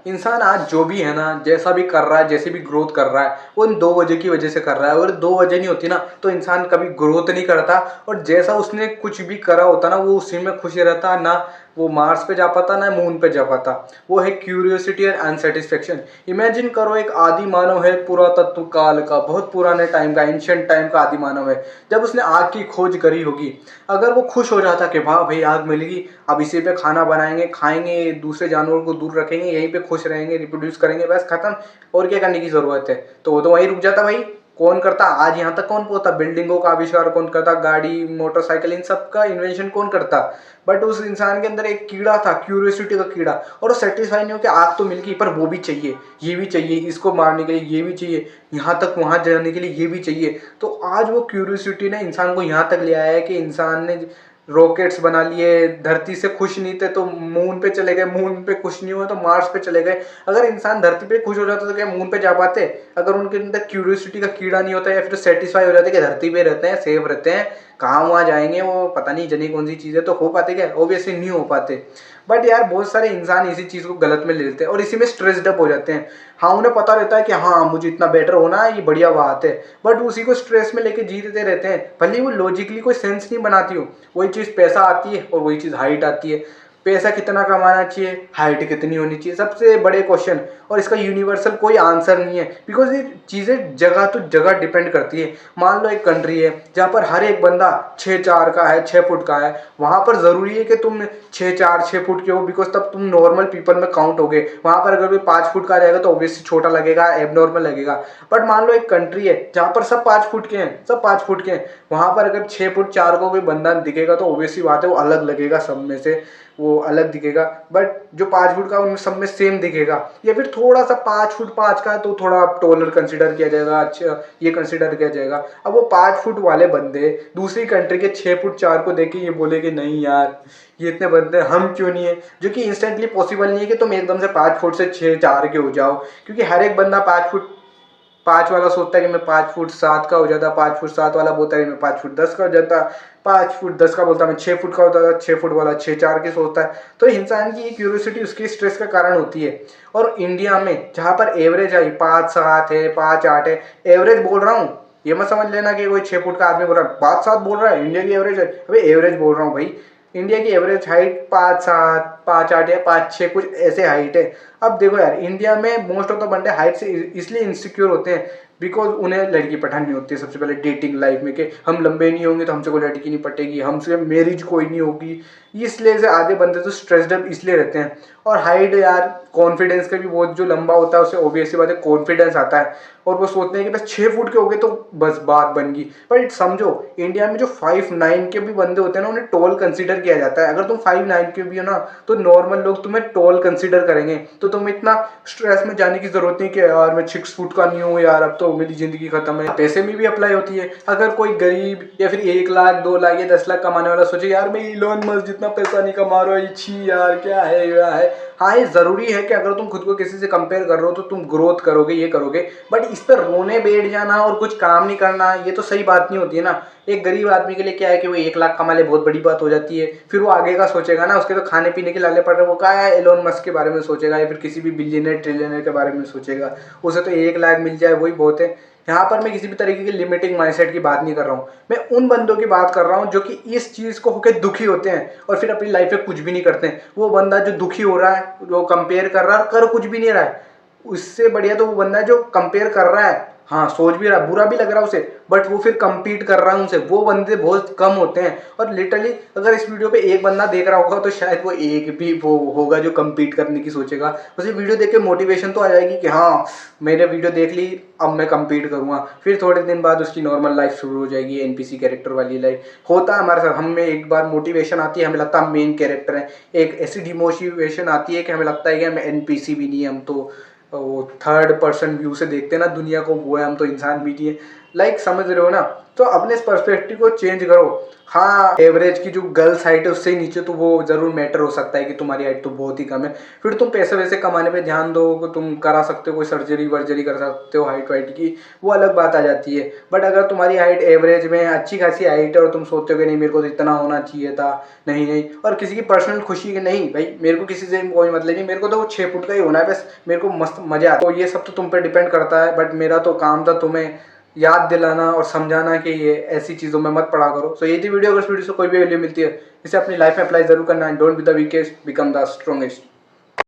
इंसान आज जो भी है ना, जैसा भी कर रहा है, जैसे भी ग्रोथ कर रहा है, वो इन दो वजह की वजह से कर रहा है। अगर दो वजह नहीं होती ना, तो इंसान कभी ग्रोथ नहीं करता। और जैसा उसने कुछ भी करा होता ना, वो उसी में खुश रहता ना। वो मार्स पे जा पाता ना मून पे जा पाता। वो है क्यूरियोसिटी एंड अनसेटिस्फेक्शन। इमेजिन करो, एक आदि मानव है, पुरातत्व काल का, बहुत पुराने टाइम का, एंशियंट टाइम का आदि मानव है। जब उसने आग की खोज करी होगी, अगर वो खुश हो जाता कि वाह भाई आग मिल गई, अब इसी पे खाना बनाएंगे, खाएंगे, दूसरे जानवरों को दूर रखेंगे, यहीं पे खुश रहेंगे, रिप्रोड्यूस करेंगे, बस खत्म, और क्या करने की जरूरत है। तो वो तो वहीं रुक जाता भाई। कौन करता आज यहाँ तक, कौन पहुंचता, बिल्डिंगों का आविष्कार कौन करता, गाड़ी मोटरसाइकिल इन सब का इन्वेंशन कौन करता। बट उस इंसान के अंदर एक कीड़ा था, क्यूरियोसिटी का कीड़ा, और वो सेटिस्फाई नहीं हो कि आग तो मिल गई, पर वो भी चाहिए, ये भी चाहिए, इसको मारने के लिए ये भी चाहिए, यहाँ तक वहां जाने के लिए ये भी चाहिए। तो आज वो क्यूरियोसिटी ने इंसान को यहाँ तक ले आया है कि इंसान ने रॉकेट्स बना लिए, धरती से खुश नहीं थे तो मून पे चले गए, मून पे खुश नहीं हुए तो मार्स पे चले गए। अगर इंसान धरती पे खुश हो जाता तो क्या मून पे जा पाते? अगर उनके अंदर क्यूरियोसिटी का कीड़ा नहीं होता, या फिर सेटिस्फाई हो जाते कि धरती पे रहते हैं, सेफ रहते हैं, कहाँ वहाँ जाएंगे, वो पता नहीं जनी कौन सी चीज़ है, तो हो पाते क्या? ऑब्वियसली नहीं हो पाते। बट यार बहुत सारे इंसान इसी चीज़ को गलत में ले लेते हैं और इसी में स्ट्रेस्ड अप हो जाते हैं। हाँ, उन्हें पता रहता है कि हाँ मुझे इतना बेटर होना है, ये बढ़िया बात है, बट उसी को स्ट्रेस में लेके जीते रहते हैं, भले वो लॉजिकली कोई सेंस नहीं बनाती हो। वही चीज़ पैसा आती है और वही चीज़ हाइट आती है। पैसा कितना कमाना चाहिए, हाइट कितनी होनी चाहिए, सबसे बड़े क्वेश्चन। और इसका यूनिवर्सल कोई आंसर नहीं है, बिकॉज ये चीज़ें जगह तो जगह डिपेंड करती है। मान लो एक कंट्री है जहाँ पर हर एक बंदा 6'4" का है, 6 फुट का है, वहाँ पर ज़रूरी है कि तुम 6'4", 6 फुट के हो, बिकॉज तब तुम नॉर्मल पीपल में काउंट होगे। वहाँ पर अगर कोई 5 फुट का आ जाएगा तो ऑब्वियसली छोटा लगेगा, एबनॉर्मल लगेगा। बट मान लो एक कंट्री है जहाँ पर सब 5 फुट के हैं, सब 5 फुट के हैं, वहाँ पर अगर 6'4" को कोई बंदा दिखेगा तो ऑब्वियसली बात है वो अलग लगेगा सब में से, वो अलग दिखेगा। बट जो 5 फुट का उन सब में सेम दिखेगा। या फिर थोड़ा सा 5 फुट 5 का है तो थोड़ा टोलर कंसिडर किया जाएगा, अच्छा ये कंसिडर किया जाएगा। अब वो 5 फुट वाले बंदे दूसरी कंट्री के 6'4" को देख के ये बोले कि नहीं यार ये इतने बंदे हम क्यों नहीं है, जो कि इंस्टेंटली पॉसिबल नहीं है कि तुम एकदम से 5 फुट से 6'4" के हो जाओ। क्योंकि हर एक बंदा 5 फुट 5 वाला सोचता है कि मैं 5 फुट 7 का हो जाता, 5 फुट 7 वाला बोलता है कि मैं 5 फुट 10 का हो जाता, 5 फुट 10 का बोलता है मैं 6 फुट का होता था, 6 फुट वाला 6'4" के सोचता है। तो इंसान की ये क्यूरियोसिटी उसकी स्ट्रेस का कारण होती है। और इंडिया में जहाँ पर एवरेज आई 5'7" है, 5'8" है, एवरेज बोल रहा हूँ, ये मत समझ लेना कि कोई 6 फुट का आदमी बोल रहा है 5'7" बोल रहा है इंडिया की एवरेज है। अभी एवरेज बोल रहा हूँ भाई। इंडिया की एवरेज हाइट 5'7", 5'8" या 5'6" कुछ ऐसे हाइट है। अब देखो यार, इंडिया में मोस्ट ऑफ द बंदे हाइट से इसलिए इनसिक्योर होते हैं बिकॉज उन्हें लड़की पठानी होती है सबसे पहले डेटिंग लाइफ में, कि हम लंबे नहीं होंगे तो हमसे कोई लड़की नहीं पटेगी, हमसे मैरिज कोई नहीं होगी। इसलिए से आधे बंदे तो स्ट्रेस्ड अप इसलिए रहते हैं। और हाइट यार कॉन्फिडेंस का भी, बहुत जो लंबा होता है उससे ऑब्वियसली बात है कॉन्फिडेंस आता है। और वो सोचते हैं कि बस 6 फुट के हो गए तो बस बात बन गई। बट समझो, इंडिया में जो 5'9" के भी बंदे होते हैं ना, उन्हें टॉल कंसिडर किया जाता है। अगर तुम 5'9" के भी हो ना, तो नॉर्मल लोग तुम्हें टॉल कंसिडर करेंगे। तो तुम इतना स्ट्रेस में जाने की जरूरत नहीं कि यार मैं 6 फुट का नहीं हूँ यार, अब तो मेरी जिंदगी खत्म है। पैसे में भी अप्लाई होती है। अगर कोई गरीब या फिर 1 लाख 2 लाख या 10 लाख कमाने वाला सोचे यार मैं इलोन मस्क जितना पैसा नहीं कमा रहा हूँ, छी यार क्या है। हाँ, ये जरूरी है कि अगर तुम खुद को किसी से कंपेयर कर रहे हो तो तुम ग्रोथ करोगे, ये करोगे। बट इस पर रोने बैठ जाना और कुछ काम नहीं करना, ये तो सही बात नहीं होती है ना। एक गरीब आदमी के लिए क्या है कि वो 1 लाख कमा ले, बहुत बड़ी बात हो जाती है। फिर वो आगे का सोचेगा ना, उसके तो खाने पीने के लाले पड़ रहे, वो क्या है एलोन मस्क के बारे में सोचेगा, या फिर किसी भी बिलियनर ट्रिलियनर के बारे में सोचेगा। उसे तो 1 लाख मिल जाए वही बहुत है। यहाँ पर मैं किसी भी तरीके की लिमिटिंग माइंडसेट की बात नहीं कर रहा हूँ। मैं उन बंदों की बात कर रहा हूँ जो कि इस चीज़ को होकर दुखी होते हैं और फिर अपनी लाइफ में कुछ भी नहीं करते हैं। वो बंदा जो दुखी हो रहा है, जो कंपेयर कर रहा है, कर कुछ भी नहीं रहा है, उससे बढ़िया तो वो बंदा जो कंपेयर कर रहा है, हाँ सोच भी रहा, बुरा भी लग रहा है उसे, बट वो फिर compete कर रहा है उनसे। वो बंदे बहुत कम होते हैं। और लिटरली अगर इस वीडियो पे एक बंदा देख रहा होगा तो शायद वो एक भी वो होगा जो compete करने की सोचेगा। उसे वीडियो देख के मोटिवेशन तो आ जाएगी कि हाँ मैंने वीडियो देख ली, अब मैं compete करूँगा। फिर थोड़े दिन बाद उसकी नॉर्मल लाइफ शुरू हो जाएगी, एनपीसी कैरेक्टर वाली लाइफ। होता है हमारे साथ, हमें एक बार मोटिवेशन आती है, हमें लगता है हम मेन कैरेक्टर हैं। एक ऐसी डिमोटिवेशन आती है कि हमें लगता है कि हम एनपीसी भी नहीं है, हम तो वो थर्ड पर्सन व्यू से देखते हैं ना दुनिया को, वो है, हम तो इंसान भी नहीं है। लाइक समझ रहे हो ना। तो अपने इस पर्सपेक्टिव को चेंज करो। हाँ, एवरेज की जो गर्ल्स हाइट है उससे ही नीचे तो वो जरूर मैटर हो सकता है कि तुम्हारी हाइट तो बहुत ही कम है, फिर तुम पैसे वैसे कमाने पे ध्यान दो, तुम करा सकते हो, कोई सर्जरी वर्जरी कर सकते हो हाइट वाइट की, वो अलग बात आ जाती है। बट अगर तुम्हारी हाइट एवरेज में अच्छी खासी हाइट है और तुम सोचते हो कि नहीं मेरे को तो इतना होना चाहिए था, नहीं नहीं, और किसी की पर्सनल खुशी की नहीं भाई, मेरे को किसी से कोई मतलब नहीं, मेरे को तो वो 6 फुट का ही होना है बस, मेरे को मस्त मजा आता है। तो ये सब तो तुम पे डिपेंड करता है, बट मेरा तो काम था तुम्हें याद दिलाना और समझाना कि ये ऐसी चीज़ों में मत पड़ा करो। सो ये थी वीडियो, अगर इस वीडियो से कोई भी वैल्यू मिलती है इसे अपनी लाइफ में अप्लाई जरूर करना। And don't be the weakest, become the strongest.